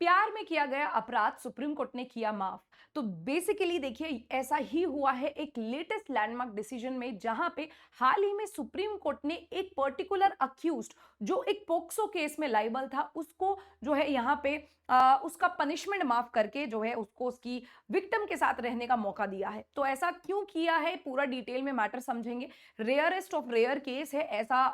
प्यार में किया गया अपराध सुप्रीम कोर्ट ने किया माफ। तो बेसिकली देखिए ऐसा ही हुआ है एक लेटेस्ट लैंडमार्क डिसीजन में, जहां पे हाल ही में सुप्रीम कोर्ट ने एक पर्टिकुलर अक्यूज्ड जो एक पोक्सो केस में लाइबल था उसको जो है यहाँ पे उसका पनिशमेंट माफ करके जो है उसको उसकी विक्टिम के साथ रहने का मौका दिया है। तो ऐसा क्यों किया है पूरा डिटेल में मैटर समझेंगे। रेयरेस्ट ऑफ रेयर केस है, ऐसा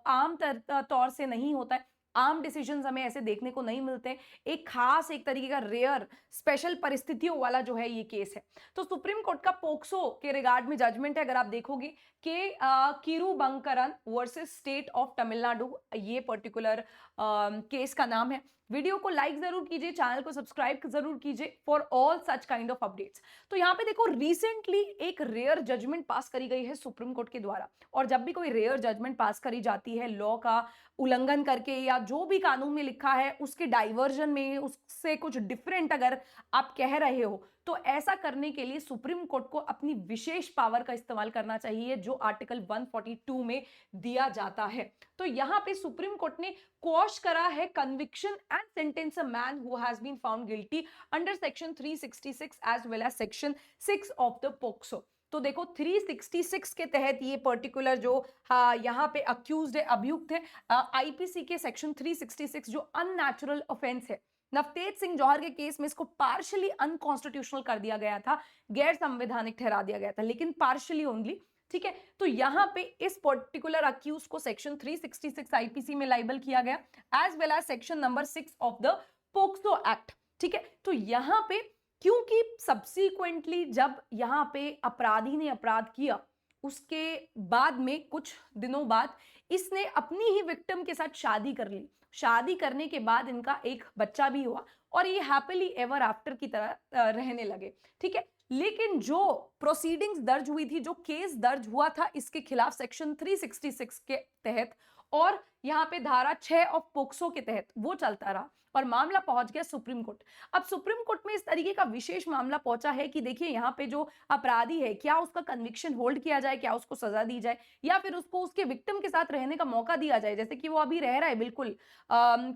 आम तौर से नहीं होता है, आम डिसीजंस हमें ऐसे देखने को नहीं मिलते। एक खास एक तरीके का रेयर स्पेशल परिस्थितियों वाला जो है ये केस है। तो सुप्रीम कोर्ट का पोक्सो के रिगार्ड में जजमेंट है, अगर आप देखोगे कि किरुबंकरन वर्सेस स्टेट ऑफ तमिलनाडु, ये पर्टिकुलर केस का नाम है। वीडियो को लाइक जरूर कीजिए, चैनल को सब्सक्राइब जरूर कीजिए for all such kind of updates. तो यहाँ पे देखो रिसेंटली एक रेयर जजमेंट पास करी गई है सुप्रीम कोर्ट के द्वारा, और जब भी कोई रेयर जजमेंट पास करी जाती है लॉ का उल्लंघन करके या जो भी कानून में लिखा है उसके डाइवर्जन में उससे कुछ डिफरेंट अगर आप कह रहे हो, तो ऐसा करने के लिए सुप्रीम कोर्ट को अपनी विशेष पावर का इस्तेमाल करना चाहिए जो आर्टिकल 142 में दिया जाता है। तो यहां पे सुप्रीम कोर्ट ने क्वॉश करा है conviction and sentence a man who has been found guilty under section 366 as well as section 6 of the POCSO. तो देखो 366 के तहत ये पर्टिकुलर जो यहाँ पे अक्यूज्ड है, अभियुक्त है, आईपीसी के सेक्शन 366 जो अननेचुरल ऑफेंस है। नवतेज सिंह जौहर के केस में इसको पार्शियली अनकॉन्स्टिट्यूशनल कर दिया गया था, गैर संवैधानिक ठहरा दिया गया था, लेकिन पार्शियली ओनली। ठीक है, तो यहां पे इस पर्टिकुलर अक्यूज को सेक्शन 366 आईपीसी में लाइबल किया गया as well as section number 6 of the POCSO act. ठीक है, तो यहां पे क्योंकि सब्सीक्वेंटली जब यहां पे अपराधी ने अपराध किया उसके बाद में कुछ दिनों बाद इसने अपनी ही विक्टिम के साथ शादी कर ली। शादी करने के बाद इनका एक बच्चा भी हुआ और ये हैप्पीली एवर आफ्टर की तरह रहने लगे। ठीक है, लेकिन जो प्रोसीडिंग्स दर्ज हुई थी, जो केस दर्ज हुआ था इसके खिलाफ सेक्शन 366 के तहत और यहां पे धारा 6 ऑफ पोक्सो के तहत वो चलता रहा और मामला पहुंच गया सुप्रीम कोर्ट। अब सुप्रीम कोर्ट में इस तरीके का विशेष मामला पहुंचा है कि देखिए यहाँ पे जो अपराधी है क्या उसका कन्विक्शन होल्ड किया जाए, क्या उसको सजा दी जाए या फिर उसको उसके विक्टिम के साथ रहने का मौका दिया जाए, जैसे कि वो अभी रह रहा है बिल्कुल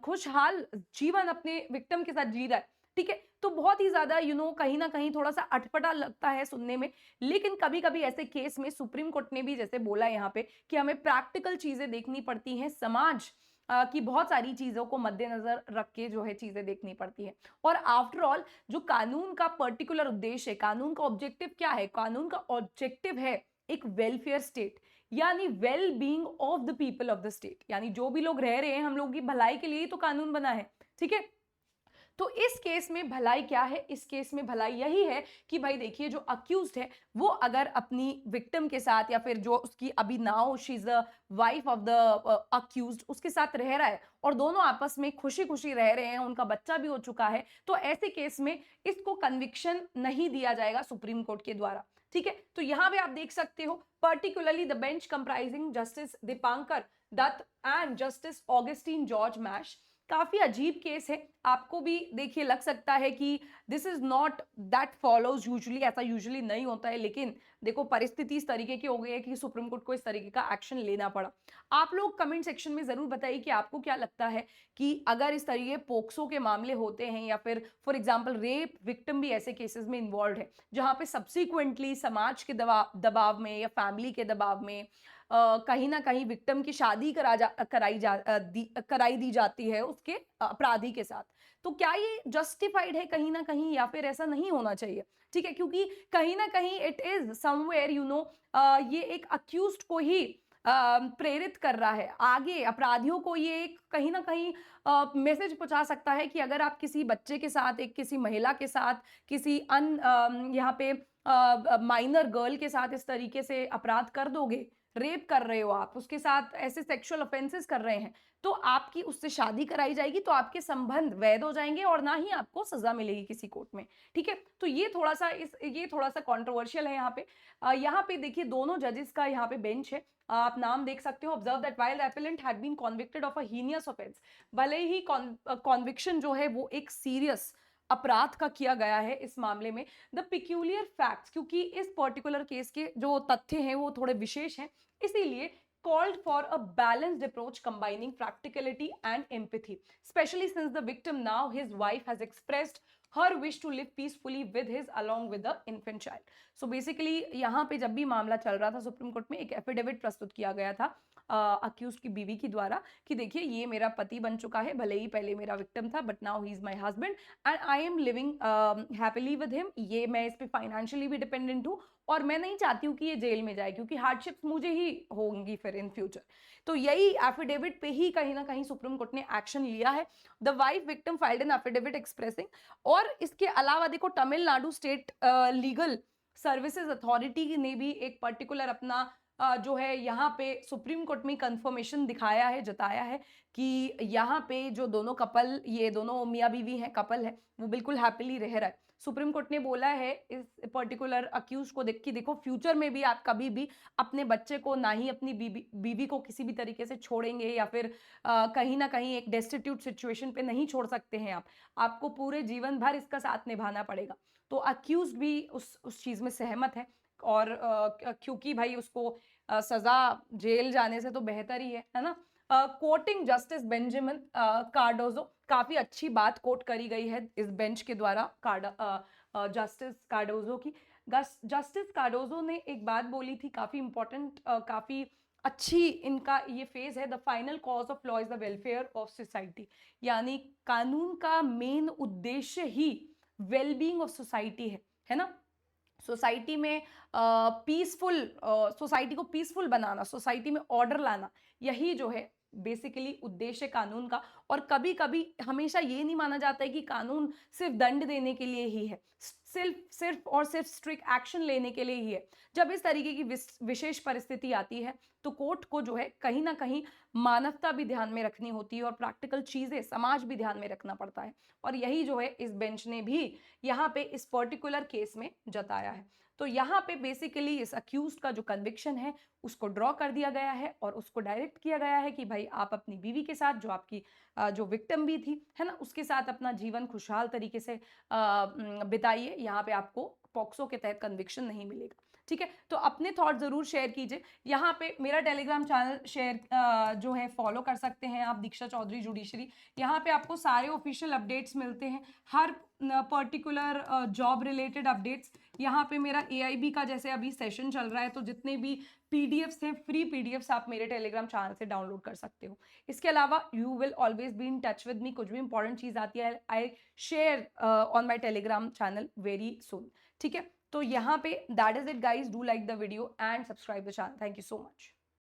खुशहाल जीवन अपने विक्टिम के साथ जी रहा है। ठीक है, तो बहुत ही ज्यादा कहीं ना कहीं थोड़ा सा अटपटा लगता है सुनने में, लेकिन कभी कभी ऐसे केस में सुप्रीम कोर्ट ने भी जैसे बोला यहाँ पे कि हमें प्रैक्टिकल चीजें देखनी पड़ती हैं, समाज की बहुत सारी चीजों को मद्देनजर रख के जो है चीजें देखनी पड़ती है। और आफ्टर ऑल जो कानून का पर्टिकुलर उद्देश्य है, कानून का ऑब्जेक्टिव क्या है, कानून का ऑब्जेक्टिव है एक वेलफेयर स्टेट, यानी well being of the people of the state, यानी जो भी लोग रह रहे हैं हम लोगों की भलाई के लिए ही तो कानून बना है। ठीक है, तो इस केस में भलाई क्या है, इस केस में भलाई यही है कि भाई देखिए जो अक्यूज्ड है वो अगर अपनी विक्टिम के साथ या फिर जो उसकी अभी now she is the wife of the accused उसके साथ रह रहा है और दोनों आपस में खुशी खुशी रह रहे हैं, उनका बच्चा भी हो चुका है, तो ऐसे केस में इसको कन्विक्शन नहीं दिया जाएगा सुप्रीम कोर्ट के द्वारा। ठीक है, तो यहां पे आप देख सकते हो particularly the bench comprising justice Dipankar Datta and justice Augustine George Masih. काफी अजीब केस है, आपको भी देखिए लग सकता है कि this is not that follows usually, ऐसा यूजुअली नहीं होता है, लेकिन देखो परिस्थिति इस तरीके की हो गई है कि सुप्रीम कोर्ट को इस तरीके का एक्शन लेना पड़ा। आप लोग कमेंट सेक्शन में जरूर बताइए कि आपको क्या लगता है कि अगर इस तरीके पोक्सो के मामले होते हैं या फिर फॉर एग्जाम्पल रेप विक्टिम भी ऐसे केसेस में इन्वॉल्व है जहां पे सब्सिक्वेंटली समाज के दबाव में या फैमिली के दबाव में कहीं ना कहीं विक्टिम की शादी कराई दी जाती है उसके अपराधी के साथ, तो क्या ये जस्टिफाइड है कहीं ना कहीं या फिर ऐसा नहीं होना चाहिए। ठीक है, क्योंकि कहीं ना कहीं इट इज समवेयर ये एक अक्यूज्ड को ही प्रेरित कर रहा है, आगे अपराधियों को ये एक कहीं ना कहीं मैसेज पहुंचा सकता है कि अगर आप किसी बच्चे के साथ, एक किसी महिला के साथ, किसी यहाँ पे माइनर गर्ल के साथ इस तरीके से अपराध कर दोगे, रेप कर रहे हो आप, उसके साथ ऐसे सेक्सुअल ऑफेंसेस कर रहे हैं, तो आपकी उससे शादी कराई जाएगी, तो आपके संबंध वैध हो जाएंगे और ना ही आपको सजा मिलेगी किसी कोर्ट में। ठीक है, तो ये थोड़ा सा कंट्रोवर्शियल है यहाँ पे। यहाँ पे देखिए दोनों जजेस का यहाँ पे बेंच है, आप नाम देख सकते हो। Observe that while appellant had been convicted of a heinous offence, भले ही कॉन्विक्शन जो है वो एक सीरियस अपराध का किया गया है इस मामले में, द पिक्यूलियर फैक्ट्स, क्योंकि इस पर्टिकुलर केस के जो तथ्य हैं वो थोड़े विशेष हैं, इसीलिए called for a balanced approach combining practicality and empathy, especially since the victim, now his wife, has expressed her wish to live peacefully with his along with the infant child. So basically यहाँ पे जब भी मामला चल रहा था supreme court में, एक एफिडेविट प्रस्तुत किया गया था अक्यूज की बीवी के द्वारा कि देखिए ये मेरा पति बन चुका है, भले ही पहले मेरा विक्टिम था but now he is my husband and I am living happily with him. ये मैं इस पे फाइनेंशियली भी डिपेंडेंट हूँ और मैं नहीं चाहती हूँ कि ये जेल में जाए क्योंकि हार्डशिप्स मुझे ही होंगी फिर इन फ्यूचर। तो यही एफिडेविट पे ही कहीं ना कहीं सुप्रीम कोर्ट ने एक्शन लिया है। The wife victim filed an affidavit expressing, और इसके अलावा देखो Tamil Nadu state legal services authority ने भी एक पर्टिकुलर अपना जो है यहाँ पे सुप्रीम कोर्ट में कंफर्मेशन दिखाया है, जताया है कि यहाँ पे जो दोनों कपल, ये दोनों मियाँ बीवी हैं, कपल है, वो बिल्कुल हैप्पीली रह रहा है। सुप्रीम कोर्ट ने बोला है इस पर्टिकुलर अक्यूज को देख के, देखो फ्यूचर में भी आप कभी भी अपने बच्चे को, ना ही अपनी बीवी को किसी भी तरीके से छोड़ेंगे या फिर कहीं ना कहीं एक डेस्टिट्यूट सिचुएशन पे नहीं छोड़ सकते हैं आप, आपको पूरे जीवन भर इसका साथ निभाना पड़ेगा। तो अक्यूज भी उस चीज में सहमत है और क्योंकि भाई उसको सजा जेल जाने से तो बेहतर ही है ना। कोटिंग जस्टिस बेंजामिन कार्डोजो, काफी अच्छी बात कोट करी गई है इस बेंच के द्वारा जस्टिस कार्डोजो की। जस्टिस कार्डोजो ने एक बात बोली थी काफी इंपॉर्टेंट, काफी अच्छी इनका ये फेज है। The final cause of law is the welfare of society, यानी कानून का मेन उद्देश्य ही वेलबींग ऑफ सोसाइटी है ना। सोसाइटी में पीसफुल, सोसाइटी को पीसफुल बनाना, सोसाइटी में ऑर्डर लाना, यही जो है बेसिकली उद्देश्य कानून का। और कभी कभी हमेशा ये नहीं माना जाता है कि कानून सिर्फ दंड देने के लिए ही है, सिर्फ स्ट्रिक्ट एक्शन लेने के लिए ही है। जब इस तरीके की विशेष परिस्थिति आती है तो कोर्ट को जो है कहीं ना कहीं मानवता भी ध्यान में रखनी होती है और प्रैक्टिकल चीजें, समाज भी ध्यान में रखना पड़ता है। और यही जो है इस बेंच ने भी यहाँ पे इस पर्टिकुलर केस में जताया है। तो यहाँ पे बेसिकली इस अक्यूज का जो कन्विक्शन है उसको ड्रॉ कर दिया गया है और उसको डायरेक्ट किया गया है कि भाई आप अपनी बीवी के साथ, जो आपकी जो विक्टिम भी थी है ना, उसके साथ अपना जीवन खुशहाल तरीके से बिताइए। यहाँ पे आपको पॉक्सो के तहत कन्विक्शन नहीं मिलेगा। ठीक है, तो अपने थॉट जरूर शेयर कीजिए। यहाँ पे मेरा टेलीग्राम चैनल शेयर जो है फॉलो कर सकते हैं आप, दीक्षा चौधरी जुडिशरी। यहाँ पे आपको सारे ऑफिशियल अपडेट्स मिलते हैं, हर पर्टिकुलर जॉब रिलेटेड अपडेट्स। यहाँ पे मेरा AIB का जैसे अभी सेशन चल रहा है, तो जितने भी PDFs हैं, फ्री PDFs आप मेरे टेलीग्राम चैनल से डाउनलोड कर सकते हो। इसके अलावा you will always be in touch with me, कुछ भी इंपॉर्टेंट चीज आती है I share on my Telegram channel very soon. ठीक है, तो यहाँ पे that is it guys, do like the video and subscribe the channel. Thank you so much.